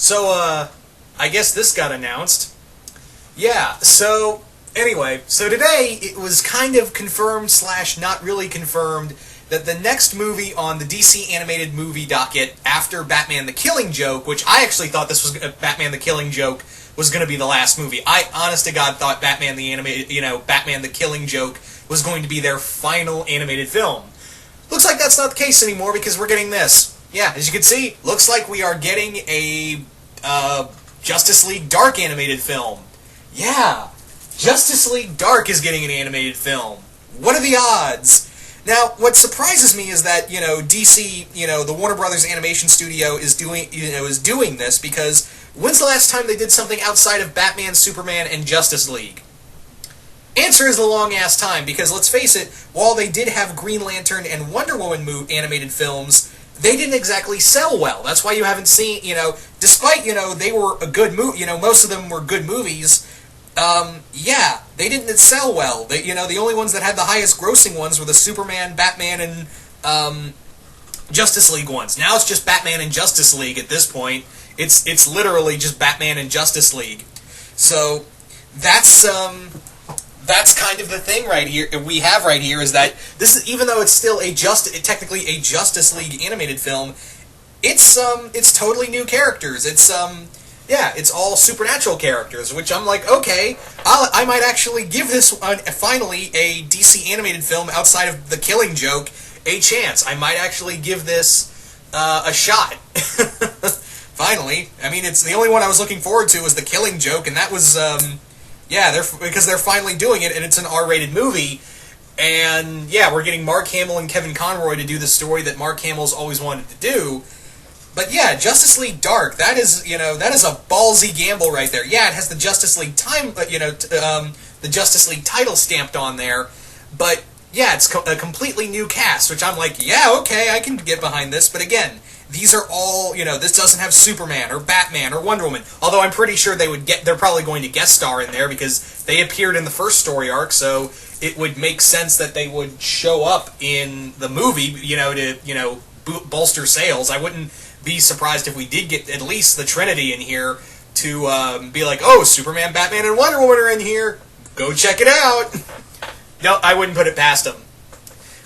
So, I guess this got announced. Yeah, so, anyway, so today it was kind of confirmed slash not really confirmed that the next movie on the DC animated movie docket after Batman the Killing Joke, which I actually thought this was Batman the Killing Joke was going to be the last movie. I, honest to God, thought Batman the Killing Joke was going to be their final animated film. Looks like that's not the case anymore because we're getting this. Yeah, as you can see, looks like we are getting a Justice League Dark animated film. Yeah, Justice League Dark is getting an animated film. What are the odds? Now, what surprises me is that, DC, the Warner Brothers Animation Studio is doing this because when's the last time they did something outside of Batman, Superman, and Justice League? Answer is a long-ass time, because let's face it, while they did have Green Lantern and Wonder Woman animated films, they didn't exactly sell well. That's why you haven't seen, despite, they were a good movie, most of them were good movies, they didn't sell well. They, the only ones that had the highest grossing ones were the Superman, Batman, and Justice League ones. Now it's just Batman and Justice League at this point. It's literally just Batman and Justice League. So that's kind of the thing right here. We have right here is that this is, even though it's still technically a Justice League animated film, it's totally new characters. It's all supernatural characters, which I'm like, okay, I might actually give this finally a DC animated film outside of The Killing Joke a chance. I might actually give this a shot. Finally, I mean, it's the only one I was looking forward to was The Killing Joke, and that was because they're finally doing it, and it's an R-rated movie. And yeah, we're getting Mark Hamill and Kevin Conroy to do the story that Mark Hamill's always wanted to do. But yeah, Justice League Dark, that is a ballsy gamble right there. Yeah, it has the Justice League the Justice League title stamped on there, but yeah, it's a completely new cast, which I'm like, yeah, okay, I can get behind this. But again, these are all, this doesn't have Superman or Batman or Wonder Woman. Although I'm pretty sure they're probably going to guest star in there because they appeared in the first story arc, so it would make sense that they would show up in the movie, to bolster sales. I wouldn't be surprised if we did get at least the Trinity in here to be like, oh, Superman, Batman, and Wonder Woman are in here. Go check it out. No, I wouldn't put it past them.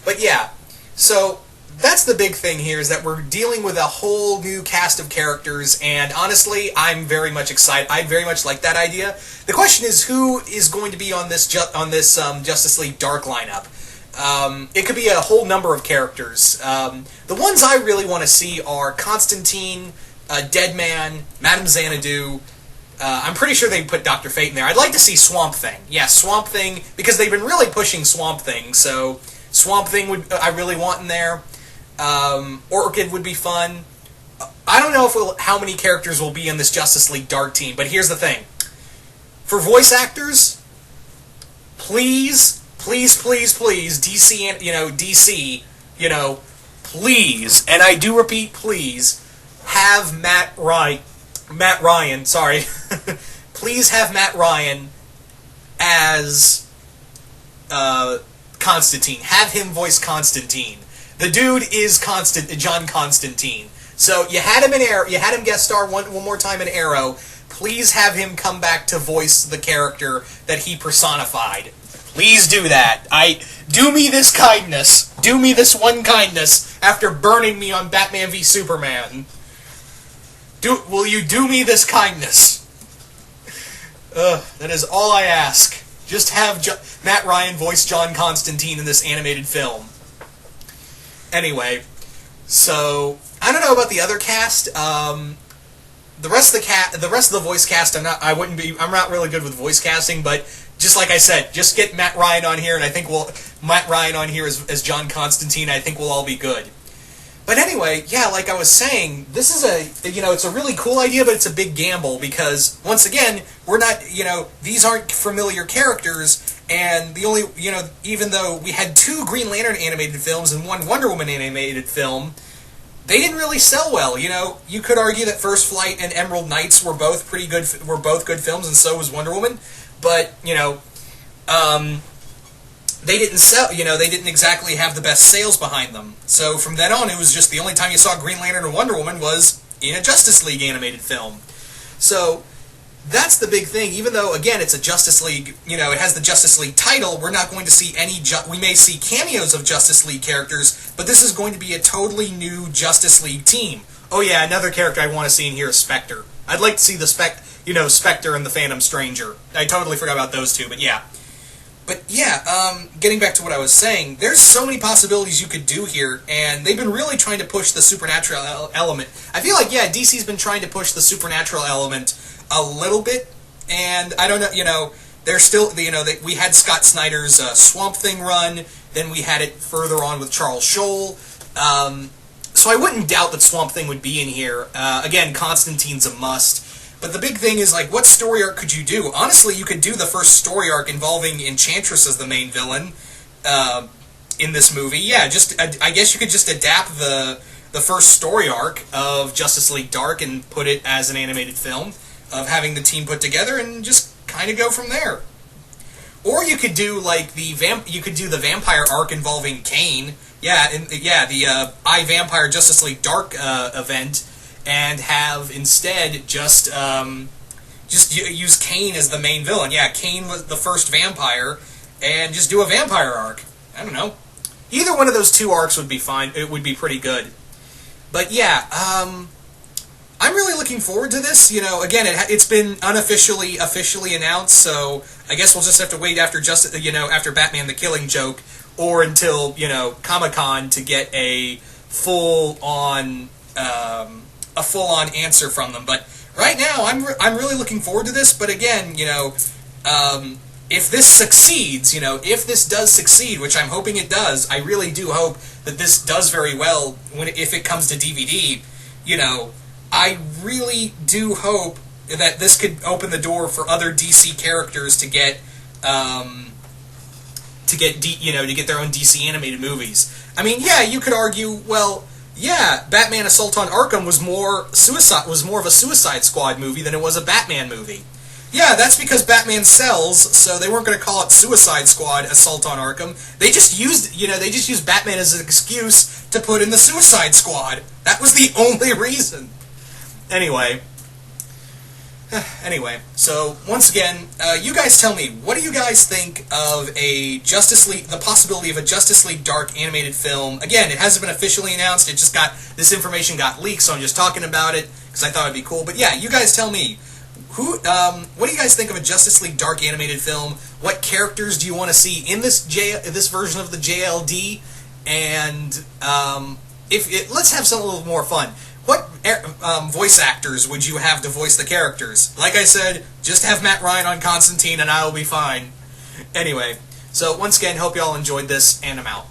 But yeah, so that's the big thing here, is that we're dealing with a whole new cast of characters, and honestly, I'm very much excited. I very much like that idea. The question is, who is going to be on this Justice League Dark lineup? It could be a whole number of characters. The ones I really want to see are Constantine, Deadman, Madame Xanadu. I'm pretty sure they put Dr. Fate in there. I'd like to see Swamp Thing. Yeah, Swamp Thing, because they've been really pushing Swamp Thing, so Swamp Thing I really want in there. Orchid would be fun. I don't know how many characters will be in this Justice League Dark team, but here's the thing. For voice actors, please, DC, please, and I do repeat, please, have Matt Ryan, sorry, please have Matt Ryan as Constantine. Have him voice Constantine. The dude is John Constantine. So you had him in Arrow, you had him guest star one more time in Arrow. Please have him come back to voice the character that he personified. Please do that. Do me this kindness. Do me this one kindness after burning me on Batman v Superman. Will you do me this kindness? That is all I ask. Just have Matt Ryan voice John Constantine in this animated film. Anyway, so I don't know about the other cast. The rest of the voice cast, I'm not really good with voice casting, but just like I said, just get Matt Ryan on here, and I think Matt Ryan on here as John Constantine. I think we'll all be good. But anyway, yeah, like I was saying, this is it's a really cool idea, but it's a big gamble because once again, we're not, these aren't familiar characters. And the only, even though we had 2 Green Lantern animated films and 1 Wonder Woman animated film, they didn't really sell well. You could argue that First Flight and Emerald Knights were both good films, and so was Wonder Woman. But they didn't sell. They didn't exactly have the best sales behind them. So from then on, it was just the only time you saw Green Lantern and Wonder Woman was in a Justice League animated film. So that's the big thing. Even though, again, it's a Justice League, it has the Justice League title, we're not going to see we may see cameos of Justice League characters, but this is going to be a totally new Justice League team. Oh yeah, another character I want to see in here is Spectre. I'd like to see the Spectre and the Phantom Stranger. I totally forgot about those two, but yeah. But yeah, getting back to what I was saying, there's so many possibilities you could do here, and they've been really trying to push the supernatural element. I feel like, yeah, DC's been trying to push the supernatural element a little bit, and I don't know, they're still, we had Scott Snyder's Swamp Thing run, then we had it further on with Charles Scholl, so I wouldn't doubt that Swamp Thing would be in here. Again, Constantine's a must. But the big thing is, like, what story arc could you do? Honestly, you could do the first story arc involving Enchantress as the main villain in this movie. Yeah, I guess you could just adapt the first story arc of Justice League Dark and put it as an animated film of having the team put together and just kind of go from there. Or you could do like the vampire arc involving Kane. The I, Vampire Justice League Dark event. And have instead just use Kane as the main villain. Yeah, Kane was the first vampire, and just do a vampire arc. I don't know. Either one of those two arcs would be fine. It would be pretty good. But yeah, I'm really looking forward to this. Again, it's been officially announced, so I guess we'll just have to wait after after Batman: The Killing Joke, or until Comic-Con to get a full-on answer from them. But right now, I'm really looking forward to this. But again, if this succeeds, if this does succeed, which I'm hoping it does, I really do hope that this does very well if it comes to DVD. I really do hope that this could open the door for other DC characters to get their own DC animated movies. I mean, yeah, you could argue, well, yeah, Batman Assault on Arkham was more of a Suicide Squad movie than it was a Batman movie. Yeah, that's because Batman sells, so they weren't going to call it Suicide Squad Assault on Arkham. They just used Batman as an excuse to put in the Suicide Squad. That was the only reason. Anyway, so once again, you guys tell me, what do you guys think of the possibility of a Justice League Dark animated film? Again, it hasn't been officially announced. This information got leaked, so I'm just talking about it because I thought it'd be cool. But yeah, you guys tell me, what do you guys think of a Justice League Dark animated film? What characters do you want to see in this version of the JLD? And let's have something a little more fun. What voice actors would you have to voice the characters? Like I said, just have Matt Ryan on Constantine and I'll be fine. Anyway, so once again, hope you all enjoyed this, and I'm out.